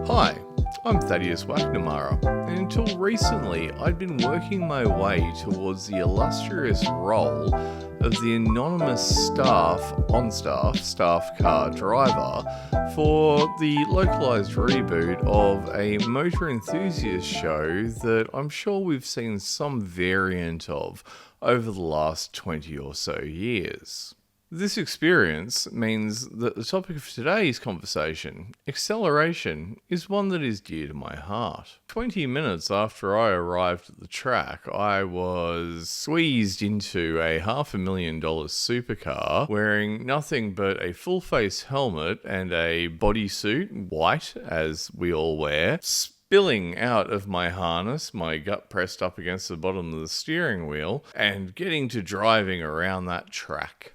Hi, I'm Thaddeus Wacknamara, and until recently I'd been working my way towards the illustrious role of the anonymous staff car driver for the localised reboot of a motor enthusiast show that I'm sure we've seen some variant of over the last 20 or so years. This experience means that the topic of today's conversation, acceleration, is one that is dear to my heart. 20 minutes after I arrived at the track, I was squeezed into a $500,000 supercar wearing nothing but a full-face helmet and a bodysuit, white as we all wear, spilling out of my harness, my gut pressed up against the bottom of the steering wheel, and getting to driving around that track.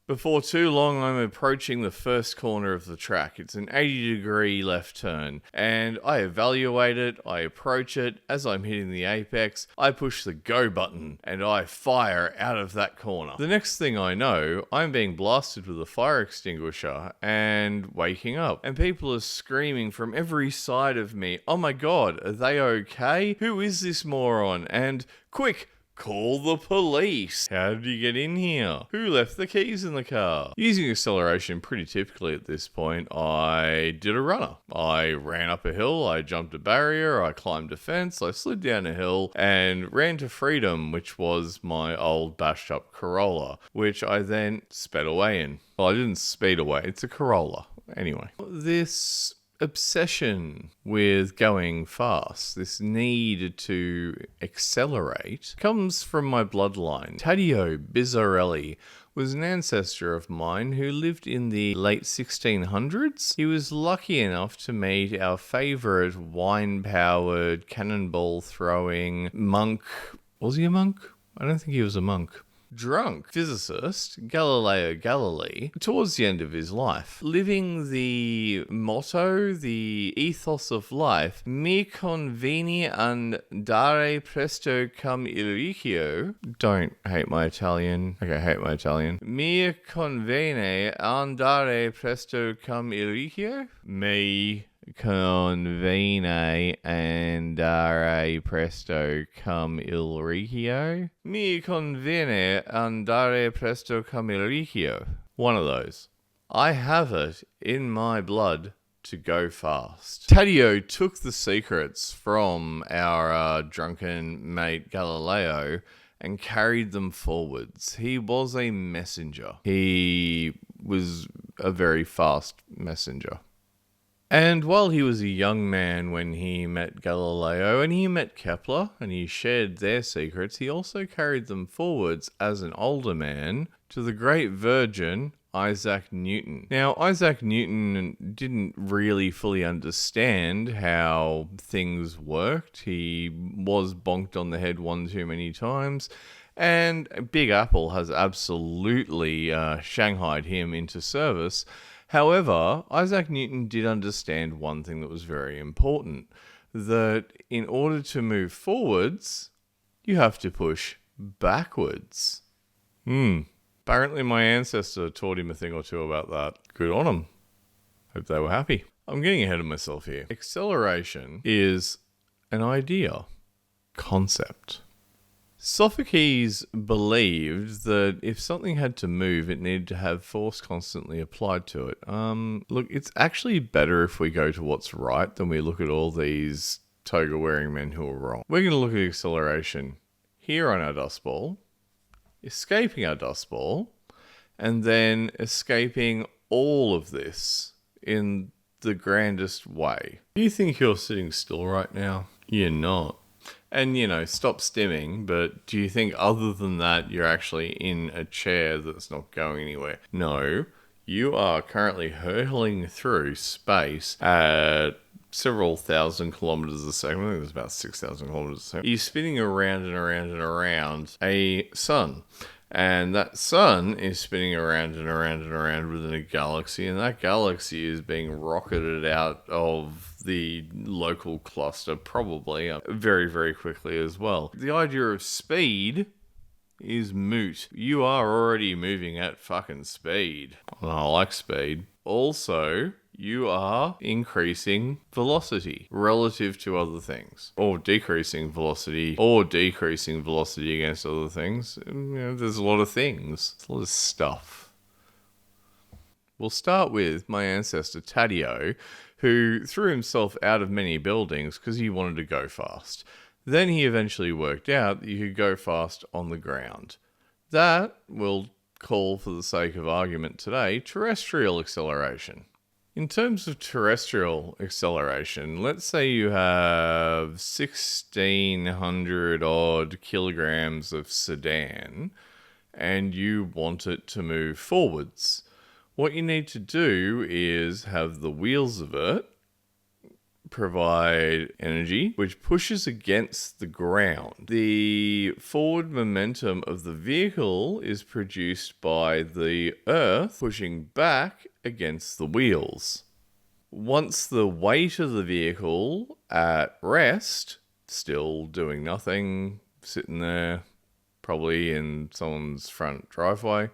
Before too long, I'm approaching the first corner of the track. It's an 80-degree left turn, and I evaluate it, I approach it. As I'm hitting the apex, I push the go button, and I fire out of that corner. The next thing I know, I'm being blasted with a fire extinguisher and waking up, and people are screaming from every side of me, "Oh my god, are they okay? Who is this moron?" And, "Quick! Call the police! How did you get in here? Who left the keys in the car?" Using acceleration pretty typically at this point, I did a runner. I ran up a hill, I jumped a barrier, I climbed a fence, I slid down a hill, and ran to freedom, which was my old bashed up Corolla, which I then sped away in. Well, I didn't speed away, it's a Corolla. Anyway, this obsession with going fast, this need to accelerate, comes from my bloodline. Taddeo Bizzarelli was an ancestor of mine who lived in the late 1600s. He was lucky enough to meet our favourite wine-powered, cannonball-throwing monk. Was he a monk? I don't think he was a monk. Drunk physicist Galileo Galilei towards the end of his life, living the motto, the ethos of life, mi conviene andare presto cum il riccio. Don't hate my Italian. Okay, hate my Italian. Mi conviene andare presto cum il riccio? Mi conviene andare presto cum il riccio? Mi conviene andare presto cum il riccio. One of those. I have it in my blood to go fast. Taddeo took the secrets from our drunken mate Galileo and carried them forwards. He was a messenger. He was a very fast messenger. And while he was a young man when he met Galileo and he met Kepler and he shared their secrets, he also carried them forwards as an older man to the great virgin Isaac Newton. Now, Isaac Newton didn't really fully understand how things worked. He was bonked on the head one too many times. And Big Apple has absolutely shanghaied him into service. However, Isaac Newton did understand one thing that was very important, that in order to move forwards, you have to push backwards. Apparently my ancestor taught him a thing or two about that. Good on him. Hope they were happy. I'm getting ahead of myself here. Acceleration is an idea, concept. Sophocles believed that if something had to move, it needed to have force constantly applied to it. Look, it's actually better if we go to what's right than we look at all these toga-wearing men who are wrong. We're going to look at acceleration here on our dust ball, escaping our dust ball, and then escaping all of this in the grandest way. Do you think you're sitting still right now? You're not. And, stop stimming, but do you think other than that you're actually in a chair that's not going anywhere? No, you are currently hurtling through space at several thousand kilometers a second. I think it's about 6,000 kilometers a second. You're spinning around and around and around a sun. And that sun is spinning around and around and around within a galaxy, and that galaxy is being rocketed out of the local cluster, probably very, very quickly as well. The idea of speed is moot. You are already moving at fucking speed. And I like speed. Also, you are increasing velocity relative to other things, or decreasing velocity against other things. There's a lot of things. There's a lot of stuff. We'll start with my ancestor Taddeo, who threw himself out of many buildings because he wanted to go fast. Then he eventually worked out that you could go fast on the ground. That will call, for the sake of argument today, terrestrial acceleration. In terms of terrestrial acceleration, let's say you have 1,600 odd kilograms of sedan and you want it to move forwards. What you need to do is have the wheels of it provide energy which pushes against the ground. The forward momentum of the vehicle is produced by the earth pushing back against the wheels. Once the weight of the vehicle at rest, still doing nothing, sitting there probably in someone's front driveway,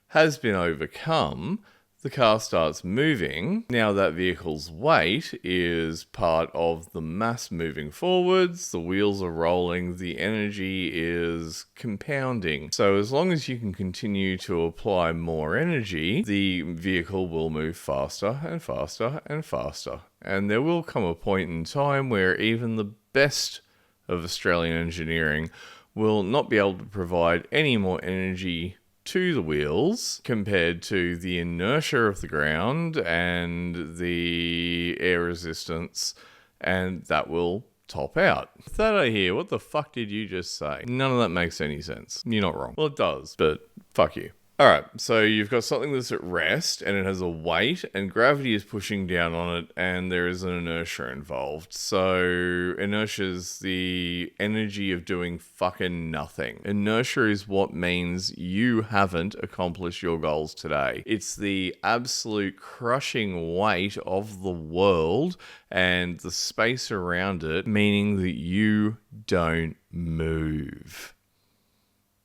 has been overcome, the car starts moving. Now that vehicle's weight is part of the mass moving forwards, the wheels are rolling, the energy is compounding. So as long as you can continue to apply more energy, the vehicle will move faster and faster and faster. And there will come a point in time where even the best of Australian engineering will not be able to provide any more energy to the wheels compared to the inertia of the ground and the air resistance, and that will top out. With that I hear, what the fuck did you just say? None of that makes any sense. You're not wrong. Well, it does, but fuck you. Alright, so you've got something that's at rest and it has a weight and gravity is pushing down on it and there is an inertia involved. So inertia is the energy of doing fucking nothing. Inertia is what means you haven't accomplished your goals today. It's the absolute crushing weight of the world and the space around it, meaning that you don't move.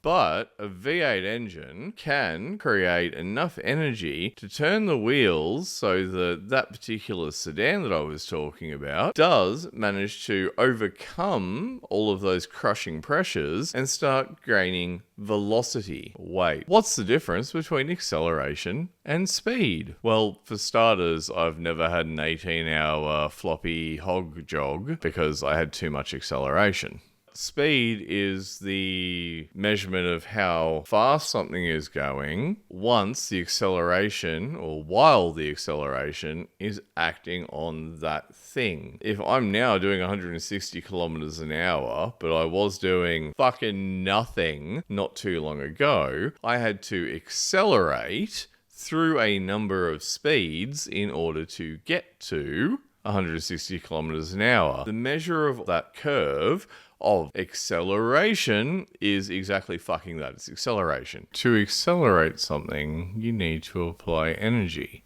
But a V8 engine can create enough energy to turn the wheels so that that particular sedan that I was talking about does manage to overcome all of those crushing pressures and start gaining velocity. Wait, what's the difference between acceleration and speed? Well, for starters, I've never had an 18-hour floppy hog jog because I had too much acceleration. Speed is the measurement of how fast something is going once the acceleration, or while the acceleration is acting on that thing. If I'm now doing 160 kilometers an hour, but I was doing fucking nothing not too long ago, I had to accelerate through a number of speeds in order to get to 160 kilometers an hour. The measure of that curve of acceleration is exactly fucking that. It's acceleration. To accelerate something, you need to apply energy.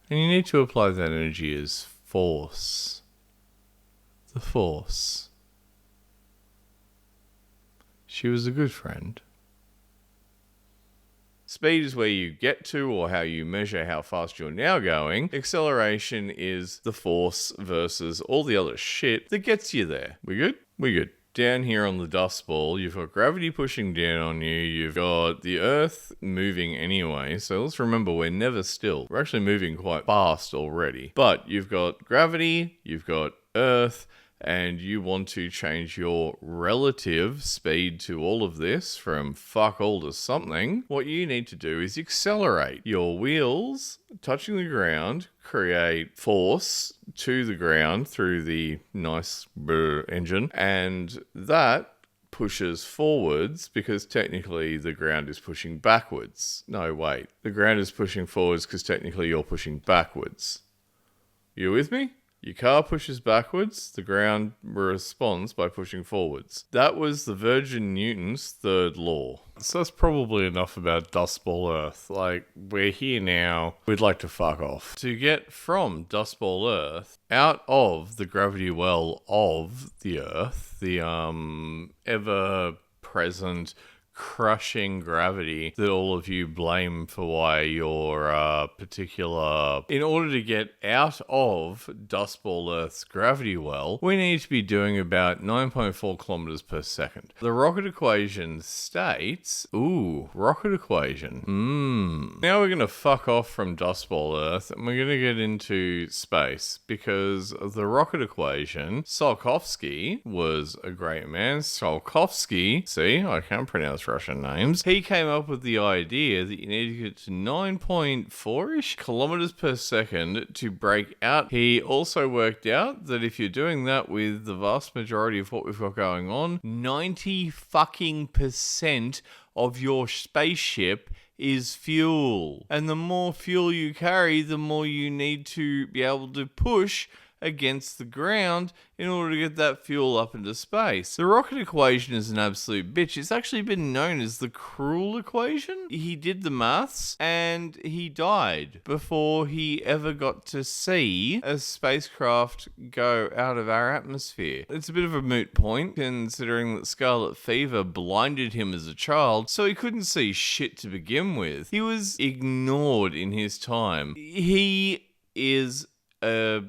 And you need to apply that energy as force. The force. She was a good friend. Speed is where you get to or how you measure how fast you're now going. Acceleration is the force versus all the other shit that gets you there. We good? We good. Down here on the dust ball, you've got gravity pushing down on you, you've got the earth moving anyway, so let's remember we're never still. We're actually moving quite fast already. But you've got gravity, you've got earth, and you want to change your relative speed to all of this from fuck all to something, what you need to do is accelerate. Your wheels touching the ground create force to the ground through the nice engine, and that pushes forwards because technically the ground is pushing backwards. No, wait. The ground is pushing forwards because technically you're pushing backwards. You with me? Your car pushes backwards, the ground responds by pushing forwards. That was the Virgin Newton's third law. So that's probably enough about Dust Ball Earth. Like, we're here now, we'd like to fuck off. To get from Dust Ball Earth out of the gravity well of the Earth, the ever-present crushing gravity that all of you blame for why your particular... In order to get out of Dust Ball Earth's gravity well, we need to be doing about 9.4 kilometers per second. The rocket equation states... Ooh, rocket equation. Now we're going to fuck off from Dust Ball Earth and we're going to get into space, because the rocket equation, Tsiolkovsky was a great man. Tsiolkovsky, see, I can pronounce Russian names. He came up with the idea that you need to get to 9.4-ish kilometers per second to break out. He also worked out that if you're doing that with the vast majority of what we've got going on, 90% of your spaceship is fuel. And the more fuel you carry, the more you need to be able to push against the ground in order to get that fuel up into space. The rocket equation is an absolute bitch. It's actually been known as the cruel equation. He did the maths and he died before he ever got to see a spacecraft go out of our atmosphere. It's a bit of a moot point considering that scarlet fever blinded him as a child, so he couldn't see shit to begin with. He was ignored in his time. He is a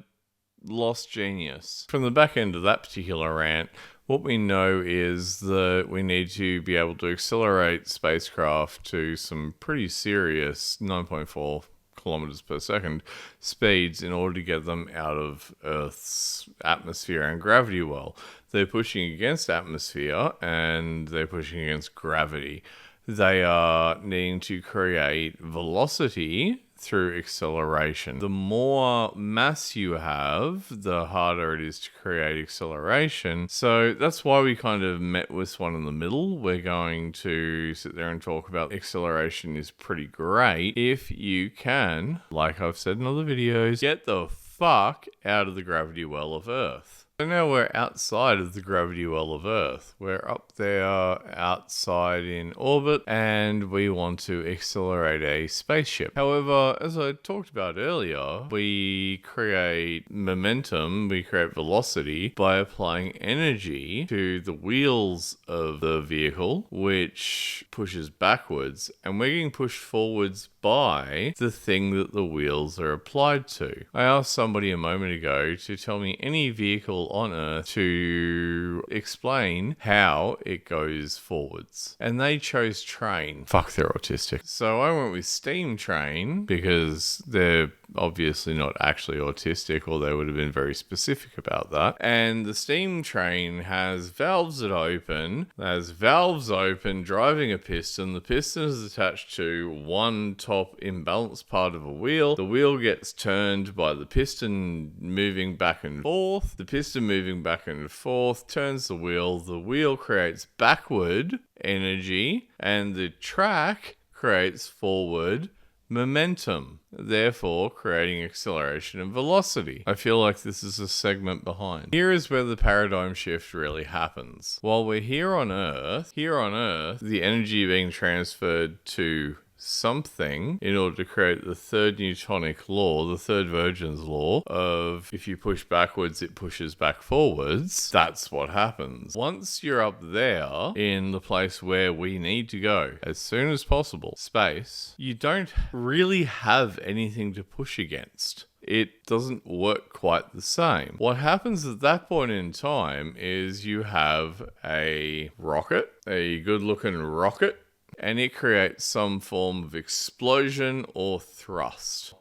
lost genius. From the back end of that particular rant, what we know is that we need to be able to accelerate spacecraft to some pretty serious 9.4 kilometers per second speeds in order to get them out of Earth's atmosphere and gravity well. They're pushing against atmosphere and they're pushing against gravity. They are needing to create velocity through acceleration. The more mass you have, the harder it is to create acceleration. So that's why we kind of met with one in the middle. We're going to sit there and talk about acceleration is pretty great if you can, like I've said in other videos, get the fuck out of the gravity well of Earth. So now we're outside of the gravity well of Earth. We're up there outside in orbit and we want to accelerate a spaceship. However, as I talked about earlier, we create momentum, we create velocity by applying energy to the wheels of the vehicle, which pushes backwards, and we're getting pushed forwards by the thing that the wheels are applied to. I asked somebody a moment ago to tell me any vehicle on Earth to explain how it goes forwards, and they chose train. Fuck, they're autistic. So I went with steam train because they're obviously not actually autistic, or they would have been very specific about that. And the steam train has valves that open. It has valves open driving a piston. The piston is attached to one top imbalanced part of a wheel. The wheel gets turned by the piston moving back and forth. The piston moving back and forth turns the wheel. The wheel creates backward energy and the track creates forward momentum, therefore creating acceleration and velocity. I feel like this is a segment behind. Here is where the paradigm shift really happens. While we're here on Earth, the energy being transferred to something in order to create the third Newtonic law, the third Virgin's law of if you push backwards, it pushes back forwards. That's what happens. Once you're up there in the place where we need to go as soon as possible, space, you don't really have anything to push against. It doesn't work quite the same. What happens at that point in time is you have a rocket, a good-looking rocket, and it creates some form of explosion or thrust.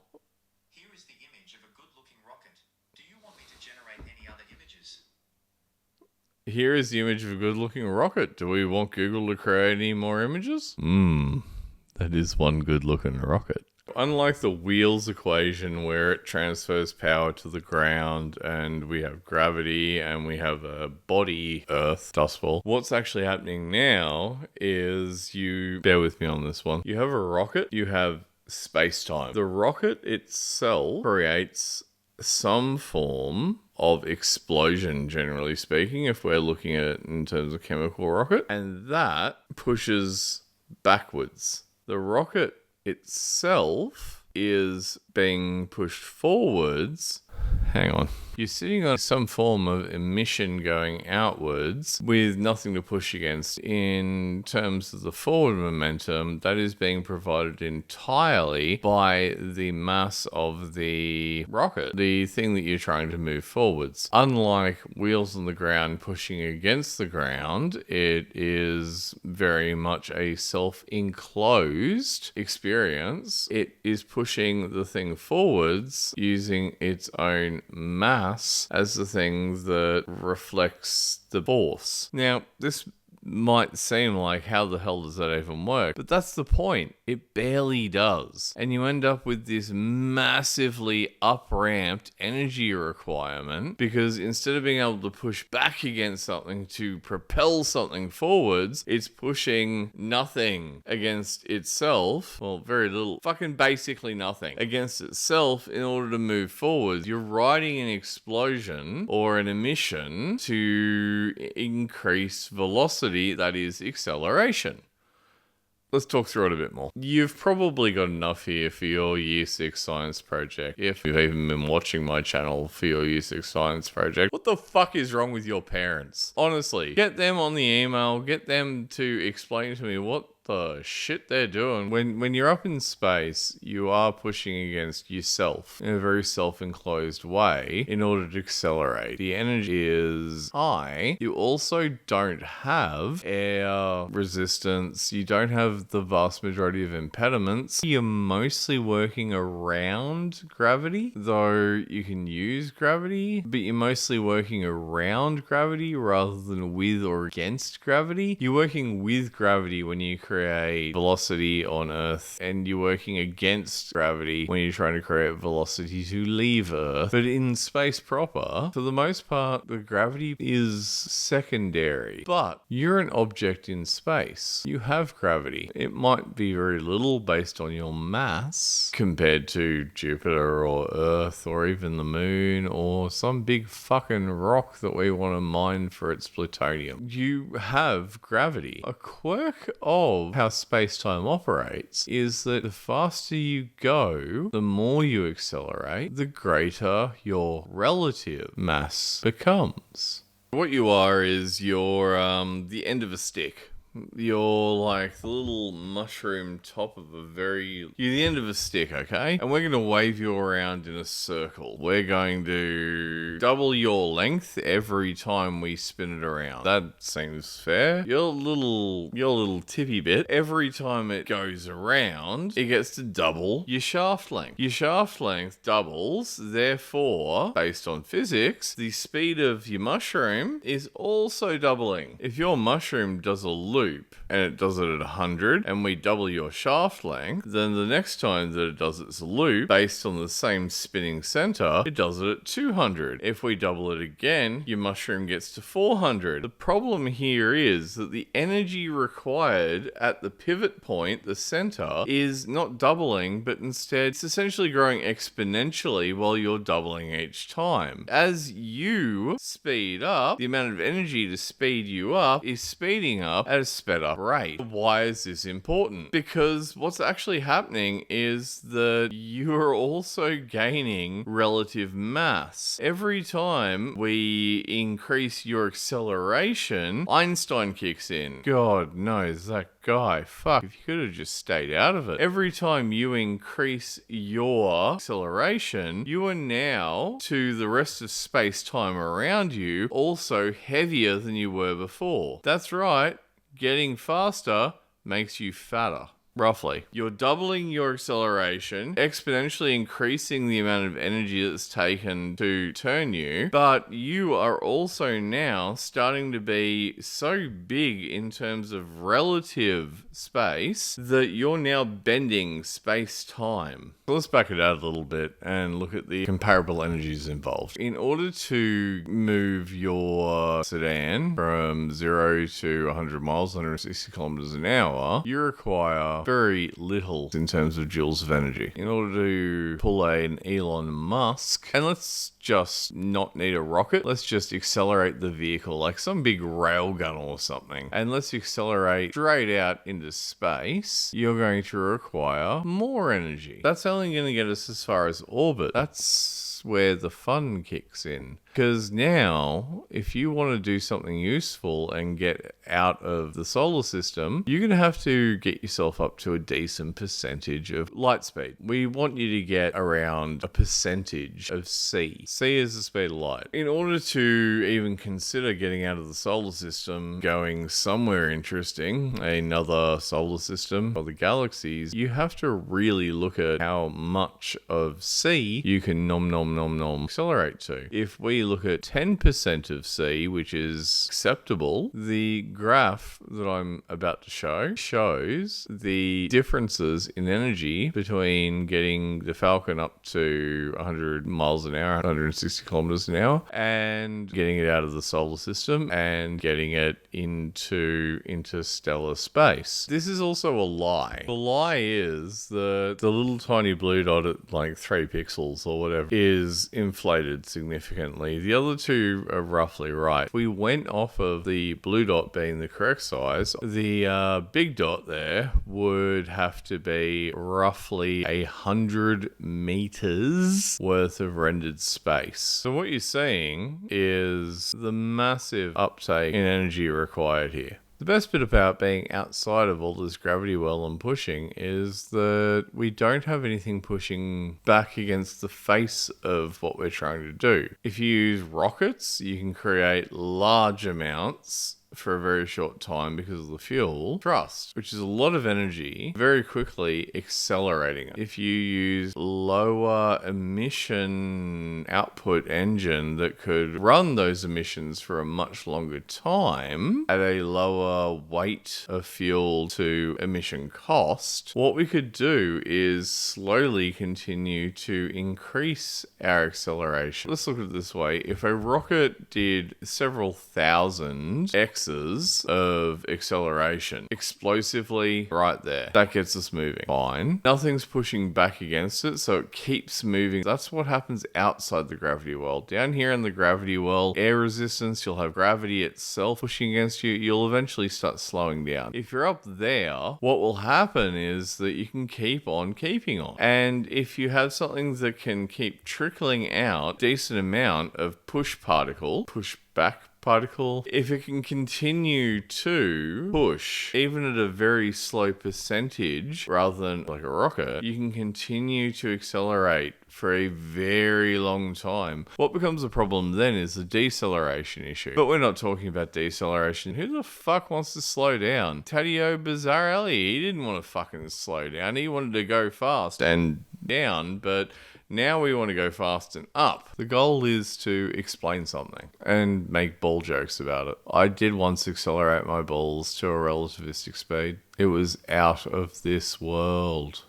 Here is the image of a good-looking rocket. Do you want me to generate any other images? Here is the image of a good-looking rocket. Do we want Google to create any more images? That is one good-looking rocket. Unlike the wheels equation where it transfers power to the ground and we have gravity and we have a body, Earth, Dust Ball, what's actually happening now is bear with me on this one, you have a rocket, you have space-time. The rocket itself creates some form of explosion, generally speaking, if we're looking at it in terms of chemical rocket, and that pushes backwards. The rocket itself is being pushed forwards. Hang on. You're sitting on some form of emission going outwards with nothing to push against. In terms of the forward momentum, that is being provided entirely by the mass of the rocket, the thing that you're trying to move forwards. Unlike wheels on the ground pushing against the ground, it is very much a self-enclosed experience. It is pushing the thing forwards using its own mass as the thing that reflects the force. Now, this might seem like, how the hell does that even work? But that's the point. It barely does. And you end up with this massively up-ramped energy requirement, because instead of being able to push back against something to propel something forwards, it's pushing nothing against itself. Well, very little. Fucking basically nothing against itself in order to move forwards. You're riding an explosion or an emission to increase velocity, that is acceleration. Let's talk through it a bit more. You've probably got enough here for your Year 6 science project. If you've even been watching my channel for your Year 6 science project, what the fuck is wrong with your parents? Honestly, get them on the email, get them to explain to me what the shit they're doing. When you're up in space, you are pushing against yourself in a very self-enclosed way in order to accelerate. The energy is high. You also don't have air resistance. You don't have the vast majority of impediments. You're mostly working around gravity, though you can use gravity, but you're mostly working around gravity rather than with or against gravity. You're working with gravity when you create velocity on Earth, and you're working against gravity when you're trying to create velocity to leave Earth. But in space proper, for the most part, the gravity is secondary. But you're an object in space. You have gravity. It might be very little based on your mass compared to Jupiter or Earth or even the moon or some big fucking rock that we want to mine for its plutonium. You have gravity. A quirk of how space-time operates is that the faster you go, the more you accelerate, the greater your relative mass becomes. What you are is you're the end of a stick. You're like the little mushroom top of you're the end of a stick, okay? And we're going to wave you around in a circle. We're going to double your length every time we spin it around. That seems fair. Your little tippy bit, every time it goes around, it gets to double your shaft length. Your shaft length doubles, therefore, based on physics, the speed of your mushroom is also doubling. If your mushroom does a loop and it does it at 100 and we double your shaft length, then the next time that it does its loop, based on the same spinning center, it does it at 200. If we double it again, your mushroom gets to 400. The problem here is that the energy required at the pivot point, the center, is not doubling, but instead it's essentially growing exponentially while you're doubling each time. As you speed up, the amount of energy to speed you up is speeding up at a sped up rate. Why is this important? Because what's actually happening is that you're also gaining relative mass. Every time we increase your acceleration, Einstein kicks in. God knows, that guy, fuck, if you could have just stayed out of it. Every time you increase your acceleration, you are now, to the rest of space-time around you, also heavier than you were before. That's right. Getting faster makes you fatter. Roughly. You're doubling your acceleration, exponentially increasing the amount of energy that's taken to turn you, but you are also now starting to be so big in terms of relative space that you're now bending space-time. So let's back it out a little bit and look at the comparable energies involved. In order to move your sedan from 0 to 100 miles, 160 kilometers an hour, you require very little in terms of joules of energy. In order to pull an Elon Musk, and let's just not need a rocket, let's just accelerate the vehicle like some big railgun or something, and let's accelerate straight out into space, you're going to require more energy. That's only going to get us as far as orbit. That's that's where the fun kicks in. Because now, if you want to do something useful and get out of the solar system, you're going to have to get yourself up to a decent percentage of light speed. We want you to get around a percentage of c. C is the speed of light. In order to even consider getting out of the solar system, going somewhere interesting, another solar system or the galaxies, you have to really look at how much of c you can accelerate to. If we look at 10% of c, which is acceptable, the graph that I'm about to show shows the differences in energy between getting the Falcon up to 100 miles an hour, 160 kilometers an hour, and getting it out of the solar system and getting it into interstellar space. This is also a lie. The lie is the little tiny blue dot at like 3 pixels or whatever is inflated significantly. The other two are roughly right. If we went off of the blue dot being the correct size, the big dot there would have to be roughly 100 meters worth of rendered space. So what you're seeing is the massive uptake in energy required here. The best bit about being outside of all this gravity well and pushing is that we don't have anything pushing back against the face of what we're trying to do. If you use rockets, you can create large amounts for a very short time because of the fuel thrust, which is a lot of energy, very quickly accelerating it. If you use lower emission output engine that could run those emissions for a much longer time at a lower weight of fuel to emission cost, what we could do is slowly continue to increase our acceleration. Let's look at it this way. If a rocket did several thousand X's of acceleration explosively right there, that gets us moving. Fine. Nothing's pushing back against it, so it keeps moving. That's what happens outside the gravity well. Down here in the gravity well, air resistance, you'll have gravity itself pushing against you. You'll eventually start slowing down. If you're up there, what will happen is that you can keep on keeping on. And if you have something that can keep trickling out decent amount of push back particle, if it can continue to push even at a very slow percentage rather than like a rocket, you can continue to accelerate for a very long time. What becomes a problem then is the deceleration issue. But we're not talking about deceleration. Who the fuck wants to slow down? Taddeo Bizzarelli, he didn't want to fucking slow down. He wanted to go fast and down, but now we want to go fast and up. The goal is to explain something and make ball jokes about it. I did once accelerate my balls to a relativistic speed. It was out of this world.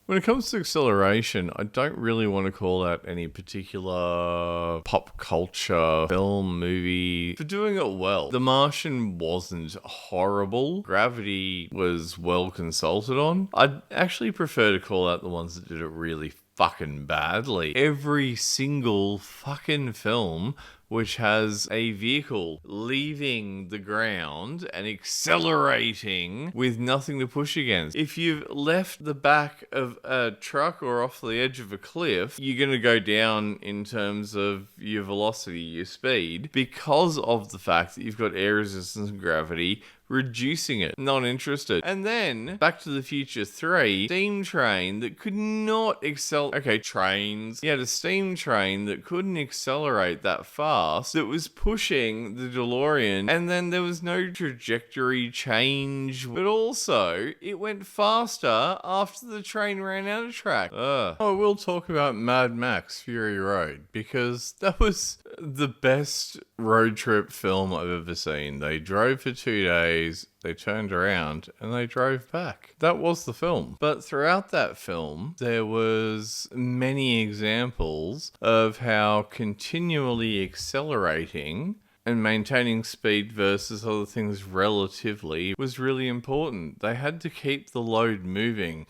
When it comes to acceleration, I don't really want to call out any particular pop culture, film, movie for doing it well. The Martian wasn't horrible. Gravity was well consulted on. I'd actually prefer to call out the ones that did it really fucking badly. Every single fucking film which has a vehicle leaving the ground and accelerating with nothing to push against. If you've left the back of a truck or off the edge of a cliff, you're going to go down in terms of your velocity, your speed, because of the fact that you've got air resistance and gravity reducing it. Not interested. And then Back to the Future 3, steam train that could not accelerate. Okay, trains. You had a steam train that couldn't accelerate that fast, that was pushing the DeLorean, and then there was no trajectory change, but also it went faster after the train ran out of track. I will talk about Mad Max Fury Road, because that was the best road trip film I've ever seen. They drove for 2 days, they turned around, and they drove back. That was the film. But throughout that film, there was many examples of how continually accelerating and maintaining speed versus other things relatively was really important. They had to keep the load moving.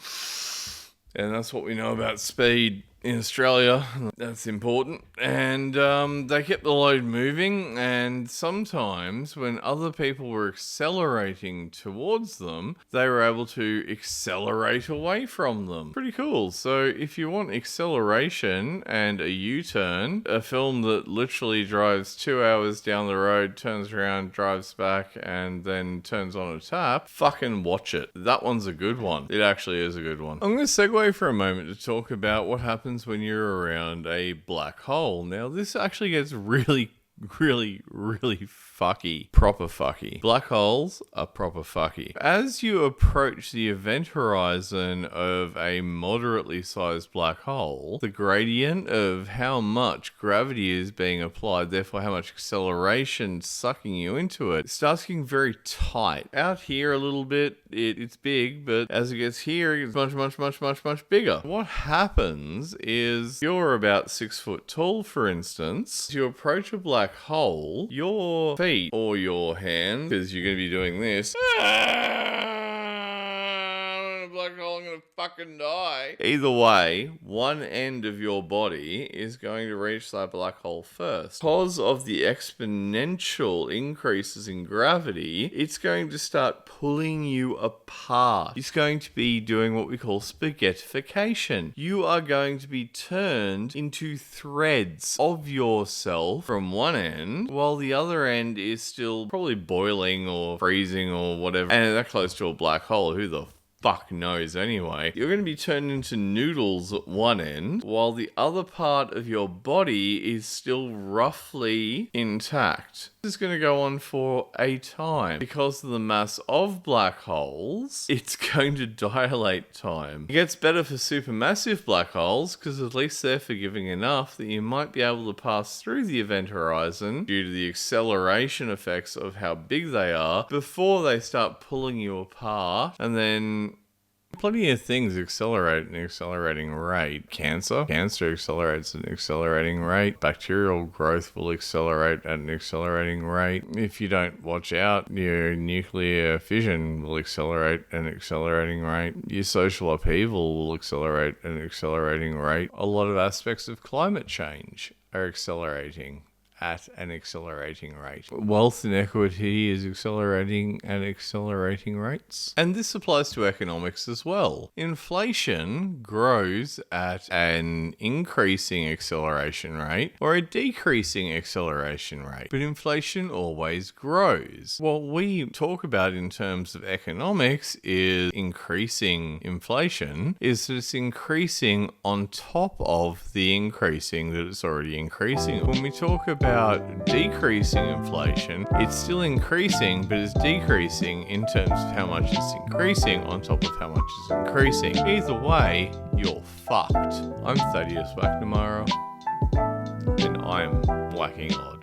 And that's what we know about speed. in Australia. That's important. And they kept the load moving, and sometimes when other people were accelerating towards them, they were able to accelerate away from them. Pretty cool. So if you want acceleration and a U-turn, a film that literally drives 2 hours down the road, turns around, drives back, and then turns on a tap, fucking watch it. That one's a good one. It actually is a good one. I'm going to segue for a moment to talk about what happens when you're around a black hole. Now, this actually gets really fucky. Proper fucky. Black holes are proper fucky. As you approach the event horizon of a moderately sized black hole, the gradient of how much gravity is being applied, therefore how much acceleration sucking you into it, starts getting very tight. Out here a little bit, it's big, but as it gets here, it gets much bigger. What happens is you're about 6 foot tall, for instance. As you approach a black hole, your feet or your hands, because you're going to be doing this. Black hole, I'm gonna fucking die. Either way, one end of your body is going to reach that black hole first. Because of the exponential increases in gravity, it's going to start pulling you apart. It's going to be doing what we call spaghettification. You are going to be turned into threads of yourself from one end, while the other end is still probably boiling or freezing or whatever. And that close to a black hole, who the fuck knows anyway. You're going to be turned into noodles at one end, while the other part of your body is still roughly intact. This is going to go on for a time. Because of the mass of black holes, it's going to dilate time. It gets better for supermassive black holes, because at least they're forgiving enough that you might be able to pass through the event horizon due to the acceleration effects of how big they are before they start pulling you apart, and then plenty of things accelerate at an accelerating rate. Cancer accelerates at an accelerating rate. Bacterial growth will accelerate at an accelerating rate. If you don't watch out, your nuclear fission will accelerate at an accelerating rate. Your social upheaval will accelerate at an accelerating rate. A lot of aspects of climate change are accelerating at an accelerating rate. Wealth inequity is accelerating at accelerating rates. And this applies to economics as well. Inflation grows at an increasing acceleration rate or a decreasing acceleration rate. But inflation always grows. What we talk about in terms of economics is increasing inflation, is that it's increasing on top of the increasing that it's already increasing. When we talk about decreasing inflation, it's still increasing, but it's decreasing in terms of how much it's increasing on top of how much it's increasing. Either way, you're fucked. I'm Thaddeus McNamara, and I'm whacking odd.